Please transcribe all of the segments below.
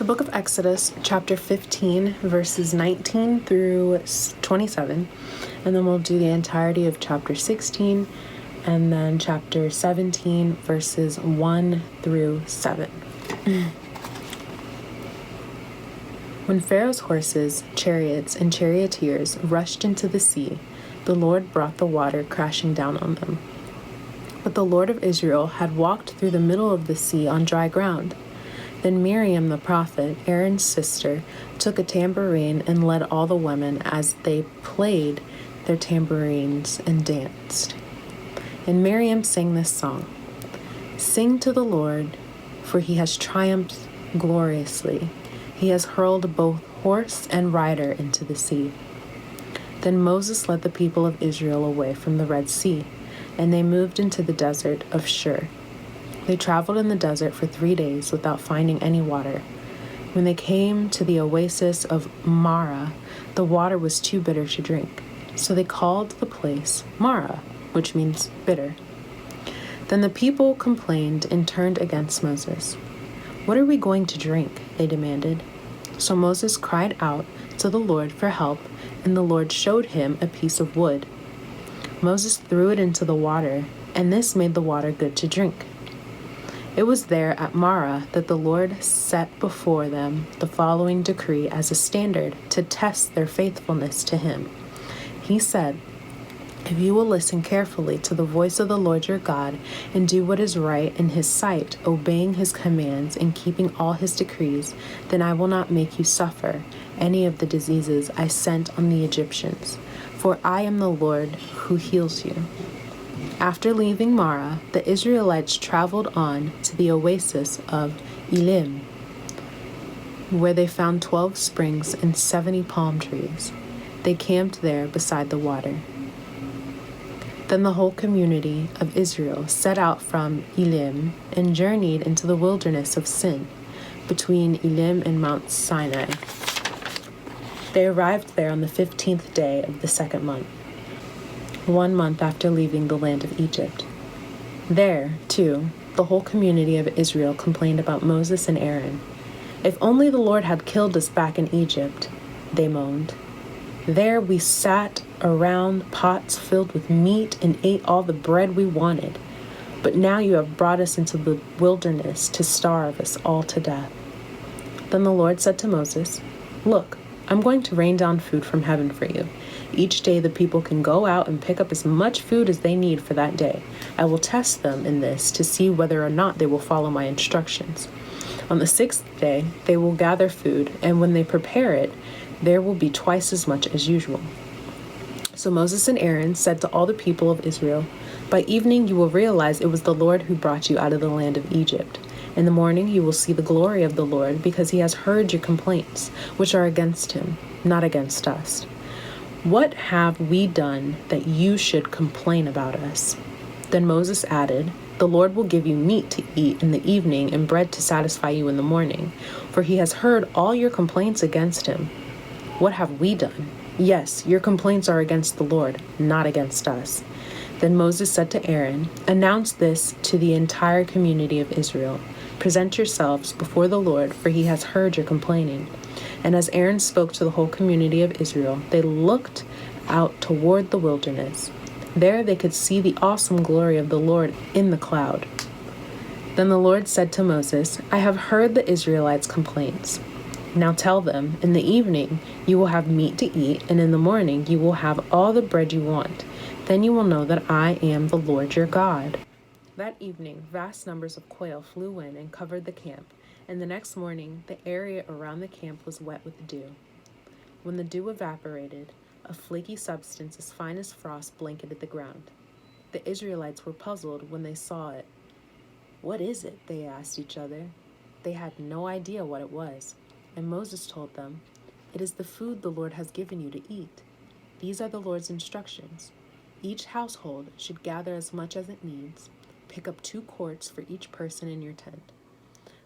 The book of Exodus, chapter 15, verses 19 through 27. And then we'll do the entirety of chapter 16 and then chapter 17, verses 1 through 7. When Pharaoh's horses, chariots, and charioteers rushed into the sea, the Lord brought the water crashing down on them. But the Lord of Israel had walked through the middle of the sea on dry ground. Then Miriam the prophet, Aaron's sister, took a tambourine and led all the women as they played their tambourines and danced. And Miriam sang this song: "Sing to the Lord, for he has triumphed gloriously. He has hurled both horse and rider into the sea." Then Moses led the people of Israel away from the Red Sea, and they moved into the desert of Shur. They traveled in the desert for 3 days without finding any water. When they came to the oasis of Marah, the water was too bitter to drink. So they called the place Marah, which means bitter. Then the people complained and turned against Moses. "What are we going to drink?" they demanded. So Moses cried out to the Lord for help, and the Lord showed him a piece of wood. Moses threw it into the water, and this made the water good to drink. It was there at Marah that the Lord set before them the following decree as a standard to test their faithfulness to him. He said, "If you will listen carefully to the voice of the Lord your God and do what is right in his sight, obeying his commands and keeping all his decrees, then I will not make you suffer any of the diseases I sent on the Egyptians, for I am the Lord who heals you." After leaving Marah, the Israelites traveled on to the oasis of Elim, where they found 12 springs and 70 palm trees. They camped there beside the water. Then the whole community of Israel set out from Elim and journeyed into the wilderness of Sin, between Elim and Mount Sinai. They arrived there on the 15th day of the second month, 1 month after leaving the land of Egypt. There, too, the whole community of Israel complained about Moses and Aaron. "If only the Lord had killed us back in Egypt," they moaned. "There we sat around pots filled with meat and ate all the bread we wanted. But now you have brought us into the wilderness to starve us all to death." Then the Lord said to Moses, "Look, I'm going to rain down food from heaven for you. Each day the people can go out and pick up as much food as they need for that day. I will test them in this to see whether or not they will follow my instructions. On the 6th day, they will gather food, and when they prepare it, there will be twice as much as usual." So Moses and Aaron said to all the people of Israel, "By evening you will realize it was the Lord who brought you out of the land of Egypt. In the morning you will see the glory of the Lord, because he has heard your complaints, which are against him, not against us. What have we done that you should complain about us?" Then Moses added, "The Lord will give you meat to eat in the evening and bread to satisfy you in the morning, for he has heard all your complaints against him. What have we done? Yes, your complaints are against the Lord, not against us." Then Moses said to Aaron, "Announce this to the entire community of Israel. Present yourselves before the Lord, for he has heard your complaining." And as Aaron spoke to the whole community of Israel, they looked out toward the wilderness. There they could see the awesome glory of the Lord in the cloud. Then the Lord said to Moses, "I have heard the Israelites' complaints. Now tell them, in the evening you will have meat to eat, and in the morning you will have all the bread you want. Then you will know that I am the Lord your God." That evening, vast numbers of quail flew in and covered the camp, and the next morning the area around the camp was wet with dew. When the dew evaporated, a flaky substance as fine as frost blanketed the ground. The Israelites were puzzled when they saw it. "What is it?" they asked each other. They had no idea what it was. And Moses told them, "It is the food the Lord has given you to eat. These are the Lord's instructions. Each household should gather as much as it needs. Pick up 2 quarts for each person in your tent."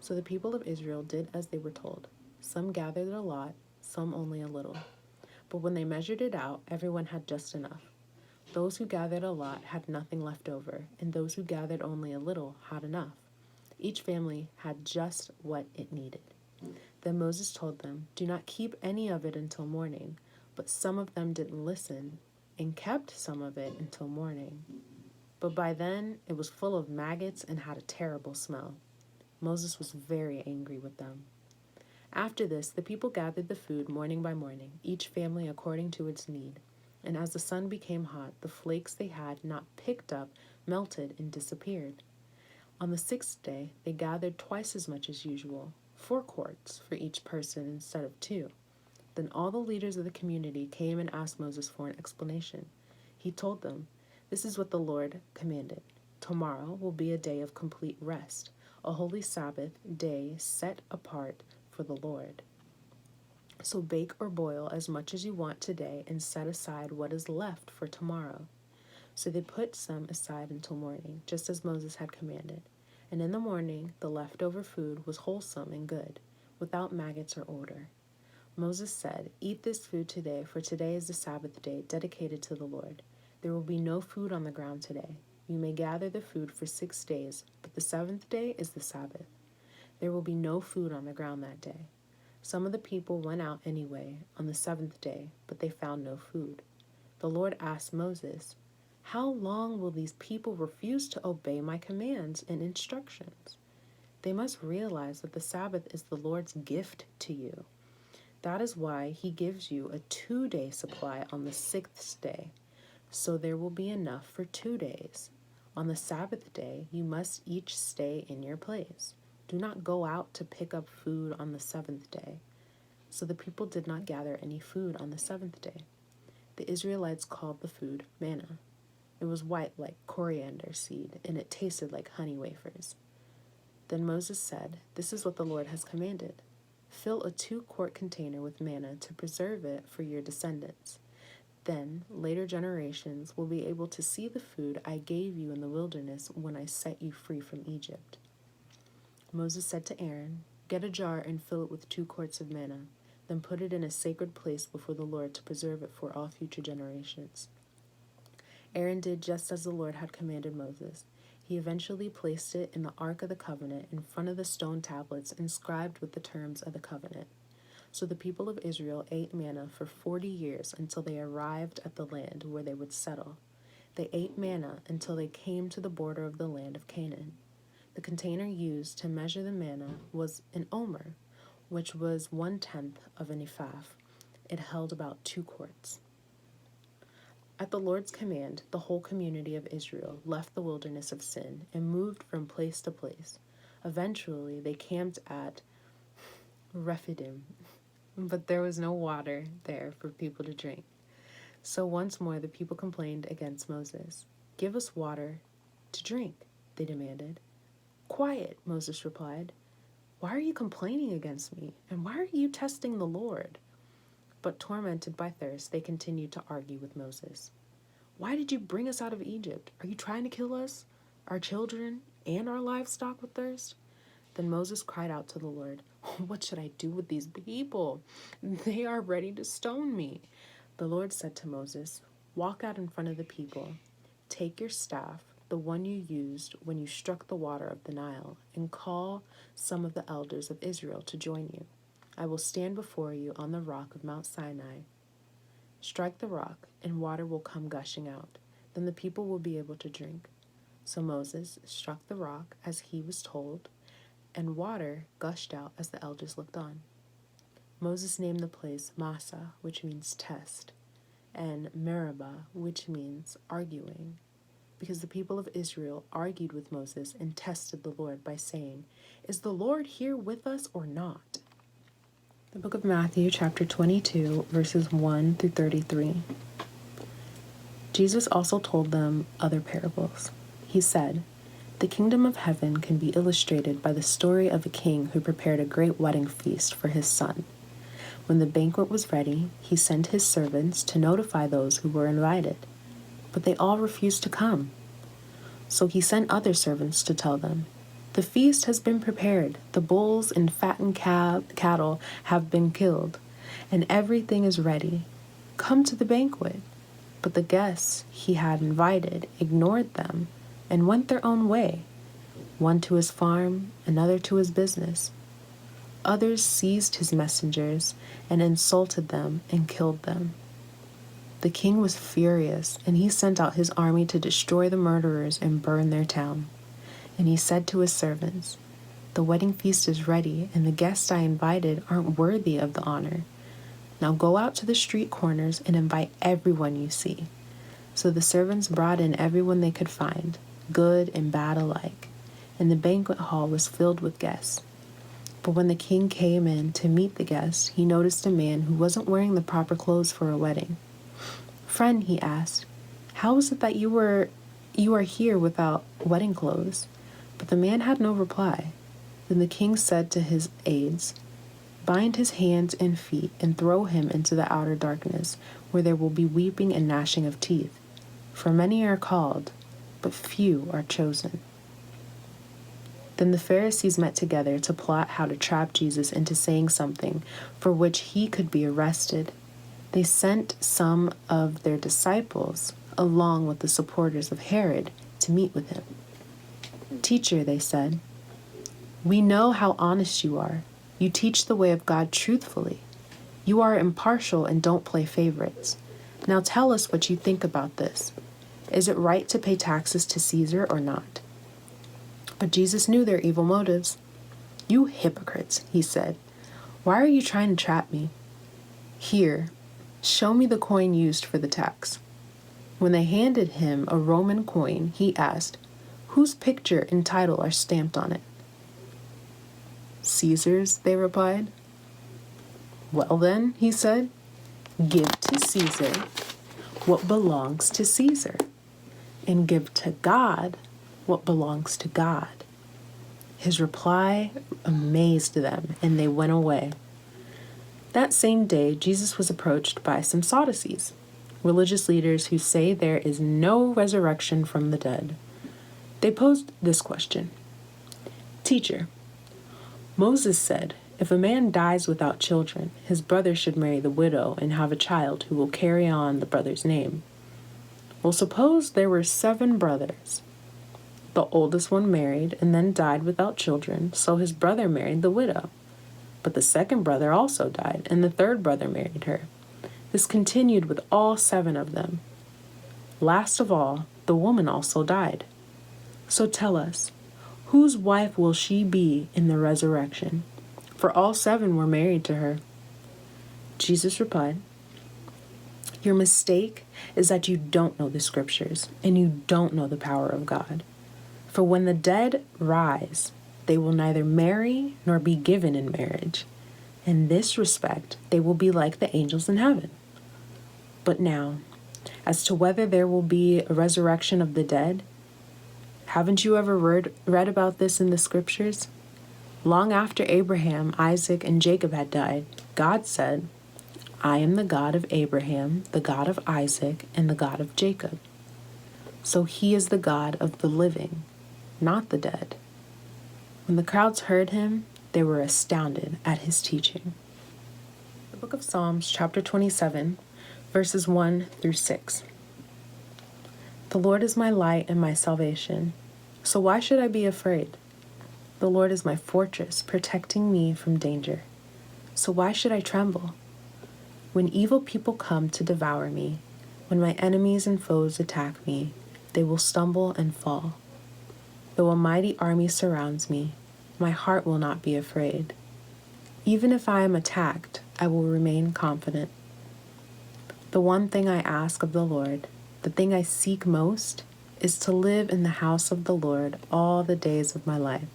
So the people of Israel did as they were told. Some gathered a lot, some only a little. But when they measured it out, everyone had just enough. Those who gathered a lot had nothing left over, and those who gathered only a little had enough. Each family had just what it needed. Then Moses told them, "Do not keep any of it until morning." But some of them didn't listen and kept some of it until morning. But by then it was full of maggots and had a terrible smell. Moses was very angry with them. After this, the people gathered the food morning by morning, each family according to its need. And as the sun became hot, the flakes they had not picked up melted and disappeared. On the sixth day, they gathered twice as much as usual, 4 quarts for each person instead of 2. Then all the leaders of the community came and asked Moses for an explanation. He told them, "This is what the Lord commanded. Tomorrow will be a day of complete rest, a holy Sabbath day set apart for the Lord. So bake or boil as much as you want today and set aside what is left for tomorrow." So they put some aside until morning, just as Moses had commanded. And in the morning, the leftover food was wholesome and good, without maggots or odor. Moses said, "Eat this food today, for today is the Sabbath day dedicated to the Lord. There will be no food on the ground today. You may gather the food for 6 days, but the seventh day is the Sabbath. There will be no food on the ground that day." Some of the people went out anyway on the seventh day, but they found no food. The Lord asked Moses, "How long will these people refuse to obey my commands and instructions? They must realize that the Sabbath is the Lord's gift to you. That is why he gives you a 2-day supply on the 6th day, so there will be enough for 2 days. On the Sabbath day, you must each stay in your place. Do not go out to pick up food on the 7th day." So the people did not gather any food on the 7th day. The Israelites called the food manna. It was white like coriander seed, and it tasted like honey wafers. Then Moses said, "This is what the Lord has commanded. Fill a 2-quart container with manna to preserve it for your descendants. Then later generations will be able to see the food I gave you in the wilderness when I set you free from Egypt." Moses said to Aaron, "Get a jar and fill it with 2 quarts of manna. Then put it in a sacred place before the Lord to preserve it for all future generations." Aaron did just as the Lord had commanded Moses. He eventually placed it in the Ark of the Covenant in front of the stone tablets inscribed with the terms of the covenant. So the people of Israel ate manna for 40 years until they arrived at the land where they would settle. They ate manna until they came to the border of the land of Canaan. The container used to measure the manna was an omer, which was 1/10 of an ephah. It held about 2 quarts. At the Lord's command, the whole community of Israel left the wilderness of Sin and moved from place to place. Eventually, they camped at Rephidim, but there was no water there for people to drink. So once more the people complained against Moses. "Give us water to drink," they demanded. "Quiet," Moses replied. "Why are you complaining against me? And why are you testing the Lord?" But tormented by thirst, they continued to argue with Moses. "Why did you bring us out of Egypt? Are you trying to kill us, our children, and our livestock with thirst?" Then Moses cried out to the Lord, "What should I do with these people? They are ready to stone me." The Lord said to Moses, "Walk out in front of the people. Take your staff, the one you used when you struck the water of the Nile, and call some of the elders of Israel to join you. I will stand before you on the rock of Mount Sinai. Strike the rock, and water will come gushing out. Then the people will be able to drink." So Moses struck the rock as he was told, and water gushed out as the elders looked on. Moses named the place Massa, which means test, and Meribah, which means arguing, because the people of Israel argued with Moses and tested the Lord by saying, "Is the Lord here with us or not?" The book of Matthew, chapter 22, verses 1 through 33. Jesus also told them other parables. He said, "The kingdom of heaven can be illustrated by the story of a king who prepared a great wedding feast for his son. When the banquet was ready, he sent his servants to notify those who were invited, but they all refused to come. So he sent other servants to tell them, 'The feast has been prepared, the bulls and fattened cattle have been killed, and everything is ready. Come to the banquet.' But the guests he had invited ignored them and went their own way, one to his farm, another to his business. others seized his messengers and insulted them and killed them. The king was furious, and he sent out his army to destroy the murderers and burn their town. And he said to his servants, "The wedding feast is ready, and the guests I invited aren't worthy of the honor. Now go out to the street corners and invite everyone you see." So the servants brought in everyone they could find, good and bad alike, and the banquet hall was filled with guests. But when the king came in to meet the guests, he noticed a man who wasn't wearing the proper clothes for a wedding. "Friend," he asked, "how is it that you are here without wedding clothes?" But the man had no reply. Then the king said to his aides, "Bind his hands and feet and throw him into the outer darkness, where there will be weeping and gnashing of teeth. For many are called, but few are chosen." Then the Pharisees met together to plot how to trap Jesus into saying something for which he could be arrested. They sent some of their disciples, along with the supporters of Herod, to meet with him. "Teacher," they said, "we know how honest you are. You teach the way of God truthfully. You are impartial and don't play favorites. Now tell us what you think about this. Is it right to pay taxes to Caesar or not?" But Jesus knew their evil motives. "You hypocrites," he said. "Why are you trying to trap me? Here, show me the coin used for the tax." When they handed him a Roman coin, he asked, "Whose picture and title are stamped on it?" "Caesar's," they replied. "Well then," he said, "give to Caesar what belongs to Caesar, and give to God what belongs to God." His reply amazed them, and they went away. That same day, Jesus was approached by some Sadducees, religious leaders who say there is no resurrection from the dead. They posed this question: "Teacher, Moses said, if a man dies without children, his brother should marry the widow and have a child who will carry on the brother's name. Well, suppose there were 7 brothers. The oldest one married and then died without children, so his brother married the widow. But the second brother also died, and the third brother married her. This continued with all 7 of them. Last of all, the woman also died. So tell us, whose wife will she be in the resurrection? For all 7 were married to her." Jesus replied, "Your mistake is that you don't know the scriptures, and you don't know the power of God. For when the dead rise, they will neither marry nor be given in marriage. In this respect, they will be like the angels in heaven. But now, as to whether there will be a resurrection of the dead, haven't you ever read about this in the scriptures? Long after Abraham, Isaac, and Jacob had died, God said, 'I am the God of Abraham, the God of Isaac, and the God of Jacob.' So he is the God of the living, not the dead." When the crowds heard him, they were astounded at his teaching. The book of Psalms, chapter 27, verses 1 through 6. The Lord is my light and my salvation, so why should I be afraid? The Lord is my fortress, protecting me from danger, so why should I tremble? When evil people come to devour me, when my enemies and foes attack me, they will stumble and fall. Though a mighty army surrounds me, my heart will not be afraid. Even if I am attacked, I will remain confident. The one thing I ask of the Lord, the thing I seek most, is to live in the house of the Lord all the days of my life,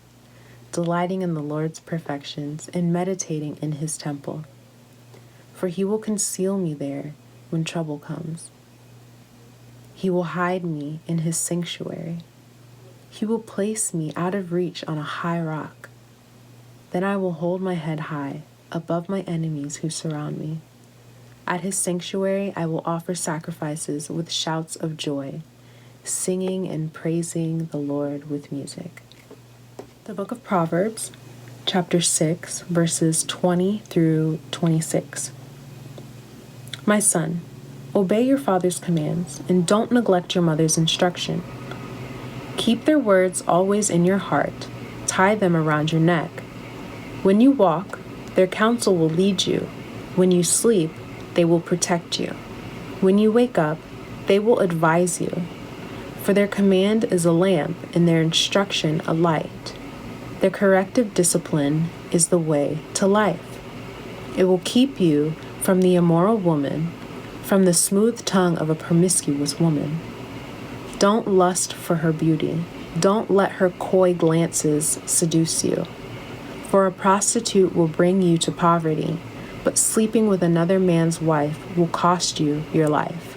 delighting in the Lord's perfections and meditating in his temple. For he will conceal me there when trouble comes. He will hide me in his sanctuary. He will place me out of reach on a high rock. Then I will hold my head high above my enemies who surround me. At his sanctuary I will offer sacrifices with shouts of joy, singing and praising the Lord with music. The book of Proverbs, chapter 6, verses 20 through 26. My son, obey your father's commands and don't neglect your mother's instruction. Keep their words always in your heart. Tie them around your neck. When you walk, Their counsel will lead you. When you sleep, they will protect you. When you wake up, they will advise you. For their command is a lamp and their instruction a light. Their corrective discipline is the way to life. It will keep you from the immoral woman, from the smooth tongue of a promiscuous woman. Don't lust for her beauty. Don't let her coy glances seduce you. For a prostitute will bring you to poverty, but sleeping with another man's wife will cost you your life.